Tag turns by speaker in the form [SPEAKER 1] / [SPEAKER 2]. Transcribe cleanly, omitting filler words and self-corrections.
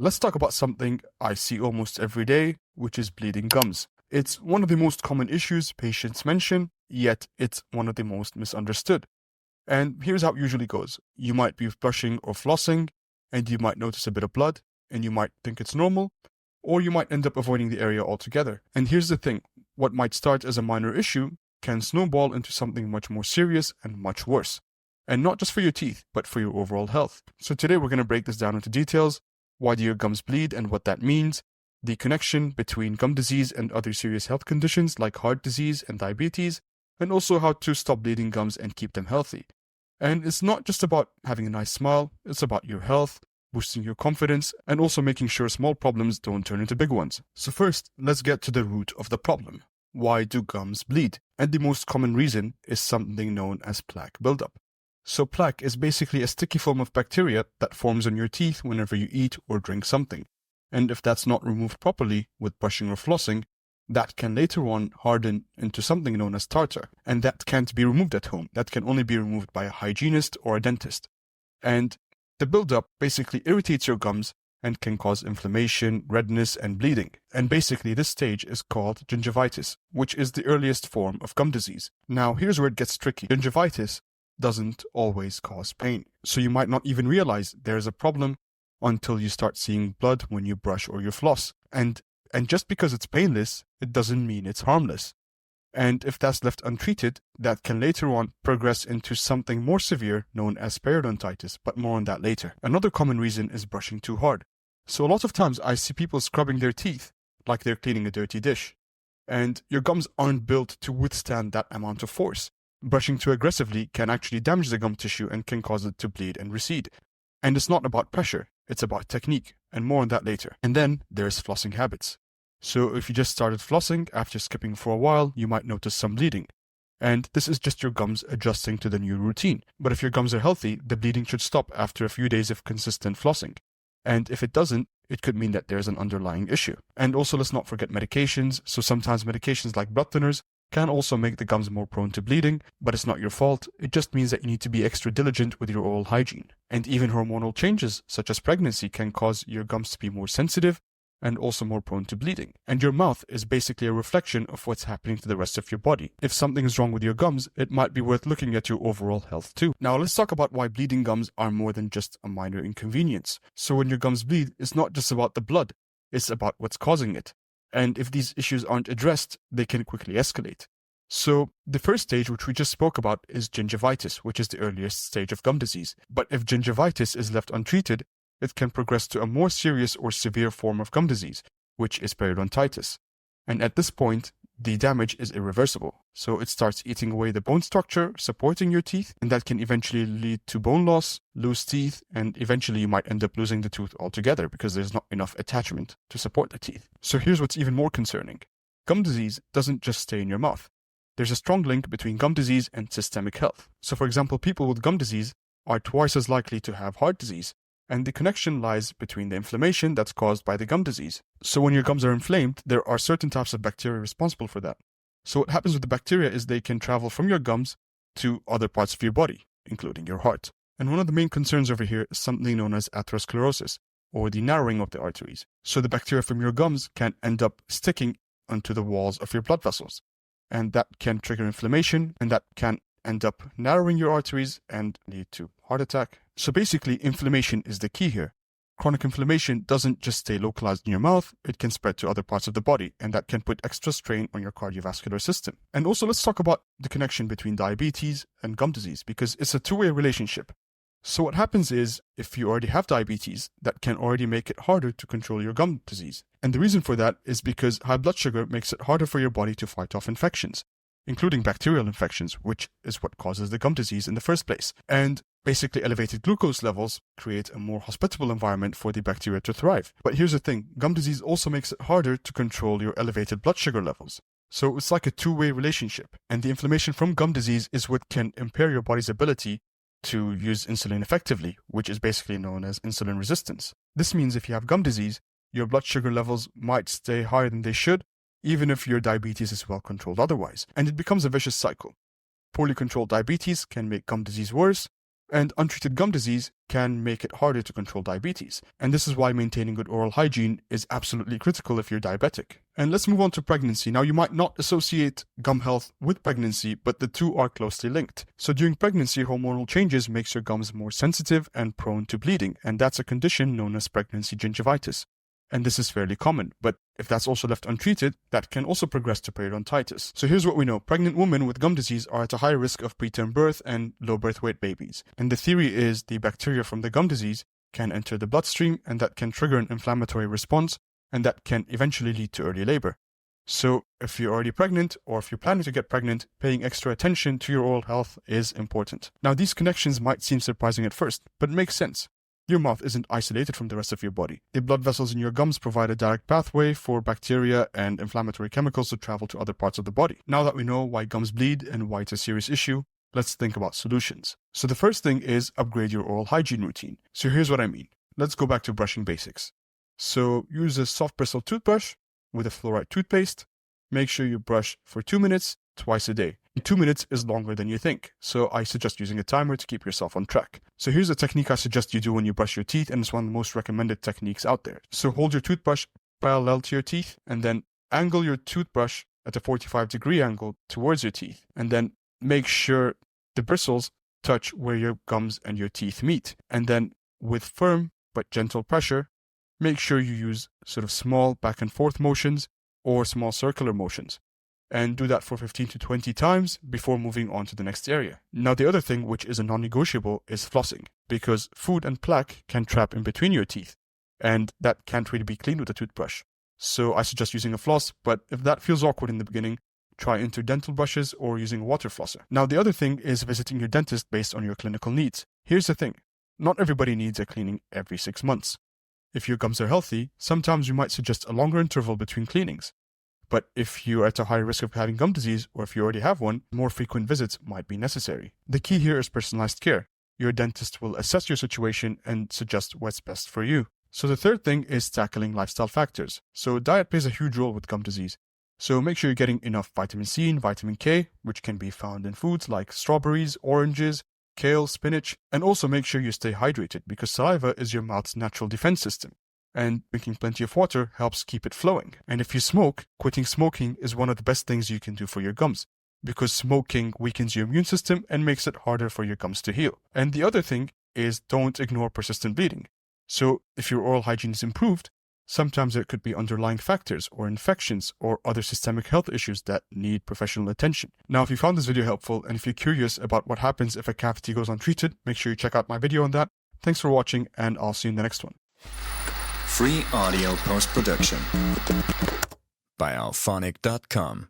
[SPEAKER 1] Let's talk about something I see almost every day, which is bleeding gums. It's one of the most common issues patients mention, yet it's one of the most misunderstood. And here's how it usually goes. You might be brushing or flossing, and you might notice a bit of blood, and you might think it's normal, or you might end up avoiding the area altogether. And here's the thing, what might start as a minor issue can snowball into something much more serious and much worse. And not just for your teeth, but for your overall health. So today we're going to break this down into details. Why do your gums bleed and what that means, the connection between gum disease and other serious health conditions like heart disease and diabetes, and also how to stop bleeding gums and keep them healthy. And it's not just about having a nice smile, it's about your health, boosting your confidence, and also making sure small problems don't turn into big ones. So first, let's get to the root of the problem. Why do gums bleed? And the most common reason is something known as plaque buildup. So plaque is basically a sticky film of bacteria that forms on your teeth whenever you eat or drink something. And if that's not removed properly with brushing or flossing, that can later on harden into something known as tartar. And that can't be removed at home. That can only be removed by a hygienist or a dentist. And the buildup basically irritates your gums and can cause inflammation, redness, and bleeding. And basically this stage is called gingivitis, which is the earliest form of gum disease. Now here's where it gets tricky. Gingivitis doesn't always cause pain. So you might not even realize there's a problem until you start seeing blood when you brush or you floss. And just because it's painless, it doesn't mean it's harmless. And if that's left untreated, that can later on progress into something more severe known as periodontitis, but more on that later. Another common reason is brushing too hard. So a lot of times I see people scrubbing their teeth like they're cleaning a dirty dish. And your gums aren't built to withstand that amount of force. Brushing too aggressively can actually damage the gum tissue and can cause it to bleed and recede. And it's not about pressure, it's about technique, and more on that later. And then there's flossing habits. So if you just started flossing after skipping for a while, you might notice some bleeding. And this is just your gums adjusting to the new routine. But if your gums are healthy, the bleeding should stop after a few days of consistent flossing. And if it doesn't, it could mean that there's an underlying issue. And also let's not forget medications. So sometimes medications like blood thinners can also make the gums more prone to bleeding, but it's not your fault. It just means that you need to be extra diligent with your oral hygiene. And even hormonal changes, such as pregnancy, can cause your gums to be more sensitive and also more prone to bleeding. And your mouth is basically a reflection of what's happening to the rest of your body. If something is wrong with your gums, it might be worth looking at your overall health too. Now let's talk about why bleeding gums are more than just a minor inconvenience. So when your gums bleed, it's not just about the blood, it's about what's causing it. And if these issues aren't addressed, they can quickly escalate. So the first stage, which we just spoke about, is gingivitis, which is the earliest stage of gum disease. But if gingivitis is left untreated, it can progress to a more serious or severe form of gum disease, which is periodontitis. And at this point, the damage is irreversible. So it starts eating away the bone structure supporting your teeth, and that can eventually lead to bone loss, loose teeth, and eventually you might end up losing the tooth altogether because there's not enough attachment to support the teeth. So here's what's even more concerning. Gum disease doesn't just stay in your mouth. There's a strong link between gum disease and systemic health. So for example, people with gum disease are twice as likely to have heart disease, and the connection lies between the inflammation that's caused by the gum disease. So when your gums are inflamed, there are certain types of bacteria responsible for that. So what happens with the bacteria is they can travel from your gums to other parts of your body, including your heart. And one of the main concerns over here is something known as atherosclerosis, or the narrowing of the arteries. So the bacteria from your gums can end up sticking onto the walls of your blood vessels. And that can trigger inflammation, and that can end up narrowing your arteries and lead to heart attack. So basically, inflammation is the key here. Chronic inflammation doesn't just stay localized in your mouth, it can spread to other parts of the body, and that can put extra strain on your cardiovascular system. And also let's talk about the connection between diabetes and gum disease, because it's a two-way relationship. So what happens is, if you already have diabetes, that can already make it harder to control your gum disease. And the reason for that is because high blood sugar makes it harder for your body to fight off infections, including bacterial infections, which is what causes the gum disease in the first place. And basically, elevated glucose levels create a more hospitable environment for the bacteria to thrive. But here's the thing, gum disease also makes it harder to control your elevated blood sugar levels. So it's like a two-way relationship. And the inflammation from gum disease is what can impair your body's ability to use insulin effectively, which is basically known as insulin resistance. This means if you have gum disease, your blood sugar levels might stay higher than they should, even if your diabetes is well controlled otherwise. And it becomes a vicious cycle. Poorly controlled diabetes can make gum disease worse, And untreated gum disease can make it harder to control diabetes. And this is why maintaining good oral hygiene is absolutely critical if you're diabetic. And let's move on to pregnancy. Now, you might not associate gum health with pregnancy, but the two are closely linked. So during pregnancy, hormonal changes makes your gums more sensitive and prone to bleeding. And that's a condition known as pregnancy gingivitis. And this is fairly common, but if that's also left untreated, that can also progress to periodontitis. So here's what we know. Pregnant women with gum disease are at a high risk of preterm birth and low birth weight babies. And the theory is the bacteria from the gum disease can enter the bloodstream, and that can trigger an inflammatory response, and that can eventually lead to early labor. So if you're already pregnant, or if you're planning to get pregnant, paying extra attention to your oral health is important. Now, these connections might seem surprising at first, but make sense. Your mouth isn't isolated from the rest of your body. The blood vessels in your gums provide a direct pathway for bacteria and inflammatory chemicals to travel to other parts of the body. Now that we know why gums bleed and why it's a serious issue, let's think about solutions. So the first thing is upgrade your oral hygiene routine. So here's what I mean. Let's go back to brushing basics. So use a soft bristle toothbrush with a fluoride toothpaste. Make sure you brush for 2 minutes twice a day. 2 minutes is longer than you think, so I suggest using a timer to keep yourself on track. So here's a technique I suggest you do when you brush your teeth, and it's one of the most recommended techniques out there. So hold your toothbrush parallel to your teeth, and then angle your toothbrush at a 45-degree angle towards your teeth, and then make sure the bristles touch where your gums and your teeth meet. And then with firm but gentle pressure, make sure you use sort of small back and forth motions or small circular motions. And do that for 15 to 20 times before moving on to the next area. Now, the other thing, which is a non-negotiable, is flossing, because food and plaque can trap in between your teeth, and that can't really be cleaned with a toothbrush. So I suggest using a floss, but if that feels awkward in the beginning, try interdental brushes or using a water flosser. Now, the other thing is visiting your dentist based on your clinical needs. Here's the thing. Not everybody needs a cleaning every 6 months. If your gums are healthy, sometimes you might suggest a longer interval between cleanings. But if you're at a high risk of having gum disease, or if you already have one, more frequent visits might be necessary. The key here is personalized care. Your dentist will assess your situation and suggest what's best for you. So the third thing is tackling lifestyle factors. So diet plays a huge role with gum disease. So make sure you're getting enough vitamin C and vitamin K, which can be found in foods like strawberries, oranges, kale, spinach, and also make sure you stay hydrated, because saliva is your mouth's natural defense system. And drinking plenty of water helps keep it flowing. And if you smoke, quitting smoking is one of the best things you can do for your gums, because smoking weakens your immune system and makes it harder for your gums to heal. And the other thing is, don't ignore persistent bleeding. So if your oral hygiene is improved, sometimes there could be underlying factors or infections or other systemic health issues that need professional attention. Now, if you found this video helpful, and if you're curious about what happens if a cavity goes untreated, make sure you check out my video on that. Thanks for watching, and I'll see you in the next one.
[SPEAKER 2] Free audio post-production by alphonic.com.